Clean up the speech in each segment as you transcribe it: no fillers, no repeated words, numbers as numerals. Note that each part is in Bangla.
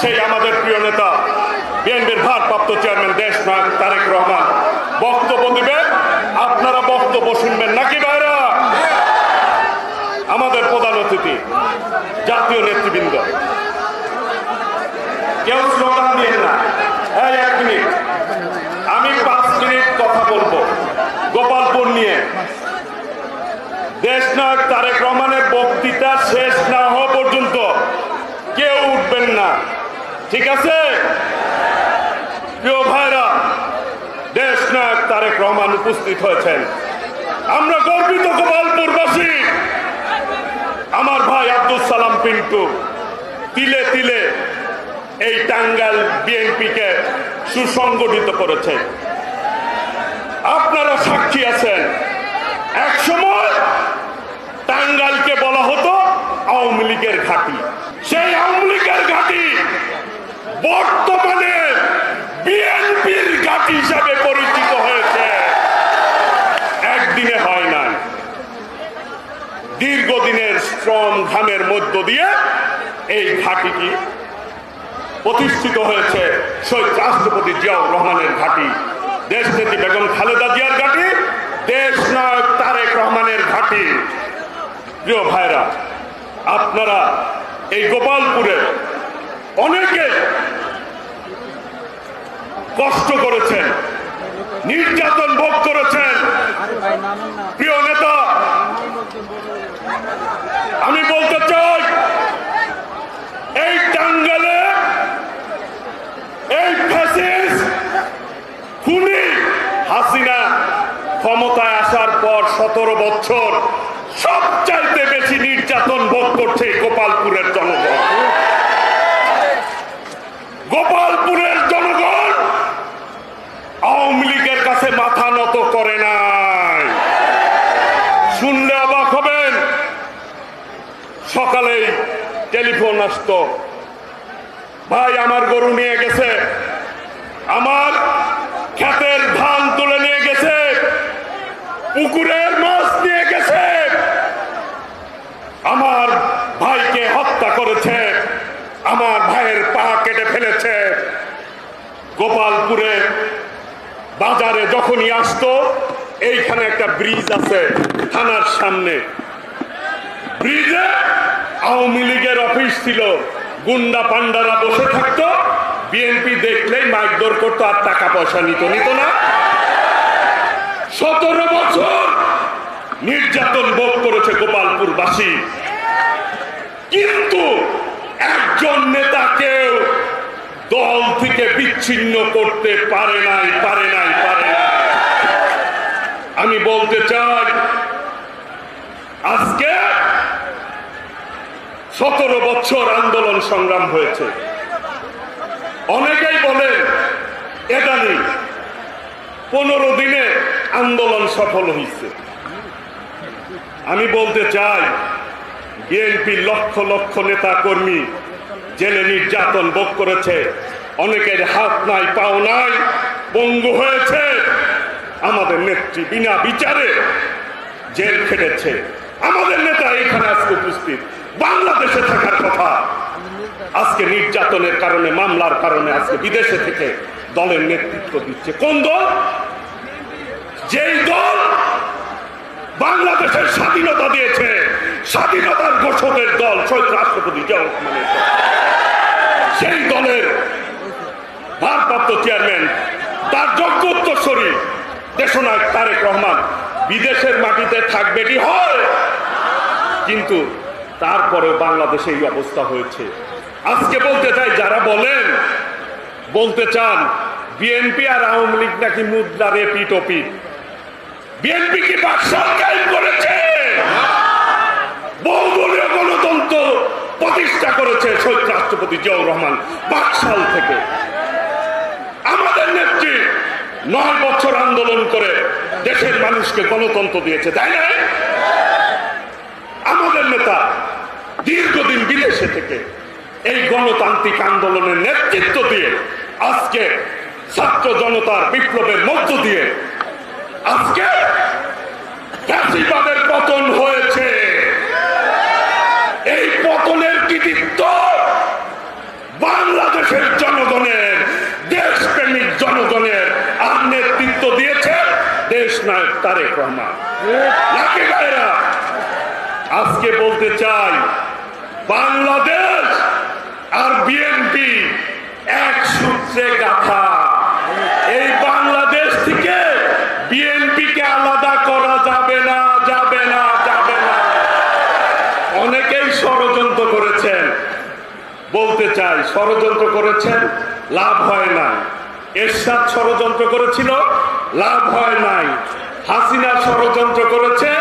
সেই আমাদের প্রিয় নেতা বিএনপির ভারপ্রাপ্ত চেয়ারম্যান দেশনায়ক তারেক রহমান বক্তব্য দিবে, আপনারা বক্তব্য শুনবেন নাকি ভাইরা? আমাদের প্রধান অতিথি জাতীয় নেতৃবৃন্দ, কেউ স্লোগান দিয়ে না। এই 1 মিনিট, আমি 5 মিনিট কথা বলবো গোপালপুর নিয়ে। দেশনায়ক তারেক রহমানের বক্তৃতা শেষ না হওয়া পর্যন্ত কেউ উঠবেন না, ঠিক আছে? প্রিয় ভাইরা, দেশনায়ক তারেক রহমান উপস্থিত হয়েছেন। আমরা গর্বিত গোপালপুরবাসী। আমার ভাই আব্দুল সালাম পিন্টু তিলে তিলে এই টাঙ্গাইল বিএনপিকে সুসংগঠিত করেছে। আপনারা সাক্ষী আছেন, এক সময় টাঙ্গাইলকে বলা হতো আওয়ামী লীগের ঘাঁটি। সেই আওয়ামী লীগের ঘাঁটি বর্তমানে বিএনপির ঘাঁটি হিসাবে পরিচিত হয়েছে। একদিনে হয় নাই, দীর্ঘদিনের শ্রম ঘামের মধ্য দিয়ে এই ঘাঁটিটি প্রতিষ্ঠিত হয়েছে। শহীদ রাষ্ট্রপতি জিয়াউর রহমানের ঘাঁটি, দেশনেত্রী বেগম খালেদা জিয়ার ঘাঁটি, দেশনায়ক তারেক রহমানের ঘাঁটি। প্রিয় ভাইরা, আপনারা এই গোপালপুরে অনেকে কষ্ট করেছেন, নির্যাতন ভোগ করেছেন। প্রিয় নেতা, আমি বলতে চাই, এই টাঙ্গাইলে এই ফ্যাসিস্ট খুনি হাসিনা ক্ষমতায় আসার পর 17 বছর সবচাইতে বেশি নির্যাতন ভোগ করছে গোপালপুরের জনগণ। গোপালপুরের জনগণ আওয়ামী লীগের কাছে মাথা নত করে নাই। শুনলে অবাক হবেন, সকালেই টেলিফোন আসতো, ভাই আমার গরু নিয়ে গেছে, আমার ক্ষেতের ধান তুলে নিয়ে গেছে, পুকুরের মাছ নিয়ে গেছে, আমার ভাইকে হত্যা করেছে, আমার ভাইয়ের পা কেটে ফেলেছে। গোপালপুরে বাজারে যখনই আসতো, এইখানে একটা ব্রিজ আছে থানার সামনে, ব্রিজে আওয়ামী লীগের অফিস ছিল, গুন্ডা পান্ডারা বসে থাকতো, বিএনপি দেখলেই মাইকদর করতো আর টাকা পয়সা নিত না। 17 বছর নির্যাতন ভোগ করেছে গোপালপুরবাসী, কিন্তু একজন নেতাকেও দল থেকে বিচ্ছিন্ন করতে পারে নাই। আমি বলতে চাই, আজকে 17 বছর আন্দোলন সংগ্রাম হয়েছে। অনেকেই বলে এটা নেই, 15 দিনে আন্দোলন সফল হয়েছে। আমি বলতে চাই, বিএনপির লক্ষ লক্ষ নেতা কর্মী জেলে নির্যাতন ভোগ করেছে, অনেকের হাত নাই পাও নাই, পঙ্গু হয়েছে। আমাদের নেত্রী বিনা বিচারে জেল খেটেছে। আমাদের নেতা এখানে আজকে উপস্থিত, বাংলাদেশে থাকার কথা, আজকে নির্যাতনের কারণে, মামলার কারণে আজকে বিদেশে থেকে দলের নেতৃত্ব দিচ্ছে। কোন দল? যেই দল বাংলাদেশের স্বাধীনতা দিয়েছে, স্বাধীনতার ঘোষকের দল শহীদ রাষ্ট্রপতি জিয়াউর রহমানের দল। সেই দলের ভারপ্রাপ্ত চেয়ারম্যান, তার যোগ্য উত্তরসূরি দেশনায়ক তারেক রহমান বিদেশের মাটিতে থাকবেটি হয়, কিন্তু তারপরে বাংলাদেশে এই অবস্থা হয়েছে। আজকে বলতে চাই, যারা বলতে চান বিএনপি আর আওয়ামী লীগ নাকি মুদ্রার এপিঠ ওপিঠ, বিএনপি কি বাকশাল কায়েম করেছে? বহুদলীয় গণতন্ত্র প্রতিষ্ঠা করেছে শহীদ রাষ্ট্রপতি জিয়াউর রহমান বাকশাল থেকে। আমাদের নেত্রী 9 বছর আন্দোলন করে দেশের মানুষকে গণতন্ত্র দিয়েছে, তাই না? আমাদের নেতা দীর্ঘদিন বিদেশে থেকে এই গণতান্ত্রিক আন্দোলনের নেতৃত্ব দিয়ে আজকে ছাত্র জনতার বিপ্লবের মধ্য দিয়ে আজকে ফ্যাসিবাদের পতন হয়েছে। এই পতনের কৃতিত্ব বাংলাদেশ দেশ নায়ক তারেক রহমান। নাকি ভাইরা, আজকে বলতে চাই বাংলাদেশ আর বিএনপি এক সূত্রে গাঁথা। এই বাংলাদেশ থেকে বিএনপিকে আলাদা করা যাবে না, যাবে না, যাবে না। অনেকেই ষড়যন্ত্র করেছেন, বলতে চাই ষড়যন্ত্র করেছেন, লাভ হয় না। এরশাদ ষড়যন্ত্র করেছিল, লাভ হয় নাই। হাসিনা ষড়যন্ত্র করেছে,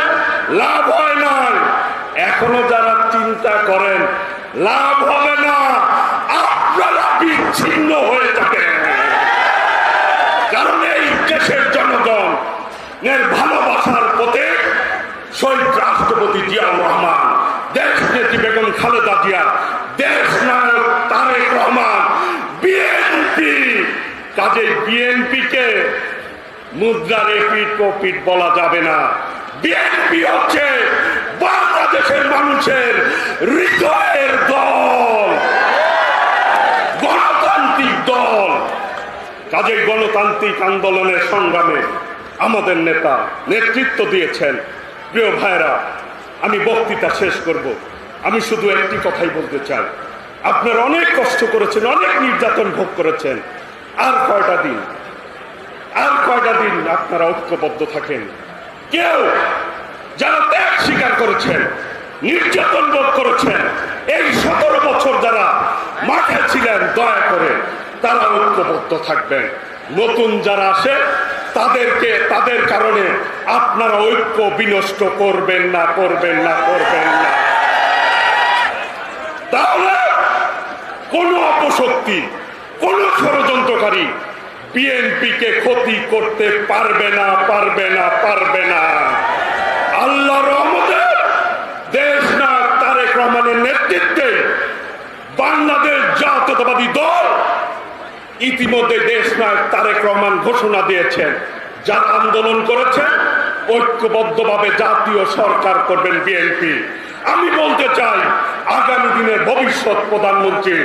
লাভ হয় নাই। এখনো যারা চিন্তা করেন লাভ হবে না, আপনারা বিচ্ছিন্ন হয়ে যাবেন। কারণ এই দেশের জনগণ এর ভালোবাসার প্রতীক শহীদ রাষ্ট্রপতি জিয়াউর রহমান, দেশ নেত্রী বেগম খালেদা জিয়া, দেশ নায়ক তারেক রহমান, বিএনপি। কাজে বিএনপিকে মুদ্রার এপিঠ ওপিঠ বলা যাবে না। বিএনপি হচ্ছে বাংলাদেশের মানুষের হৃদয়ের দল, গণতান্ত্রিক দল। কাজে গণতান্ত্রিক আন্দোলনের সংগ্রামে আমাদের নেতা নেতৃত্ব দিয়েছেন। প্রিয় ভাইরা, আমি বক্তৃতা শেষ করব। আমি শুধু একটি কথাই বলতে চাই, আপনারা অনেক কষ্ট করেছেন, অনেক নির্যাতন ভোগ করেছেন। আর কয়টা দিন, আর কয়টা দিন আপনারা ঐক্যবদ্ধ থাকেন। কেউ যারা ত্যাগ স্বীকার করেছেন, নির্যাতন ভোগ করেছেন, এই 17 বছর যারা মাঠে ছিলেন, দয়া করে তারা ঐক্যবদ্ধ থাকবেন। নতুন যারা আসে তাদেরকে, তাদের কারণে আপনারা ঐক্য বিনষ্ট করবেন না, করবেন না, করবেন না। তাহলে কোন অপশক্তি, কোন ষড়যন্ত্রকারী বিএনপিকে ক্ষতি করতে পারবে না, পারবে না, পারবে না। আল্লাহর রহমতে দেশ নায়ক তারেক রহমানের নেতৃত্বে বাংলাদেশ জাতীয়তাবাদী দল ইতিমধ্যে দেশ নায়ক তারেক রহমান ঘোষণা দিয়েছেন, যারা আন্দোলন করেছেন ঐক্যবদ্ধভাবে জাতীয় সরকার করবেন বিএনপি। আমি বলতে চাই আগামী দিনের ভবিষ্যৎ প্রধানমন্ত্রী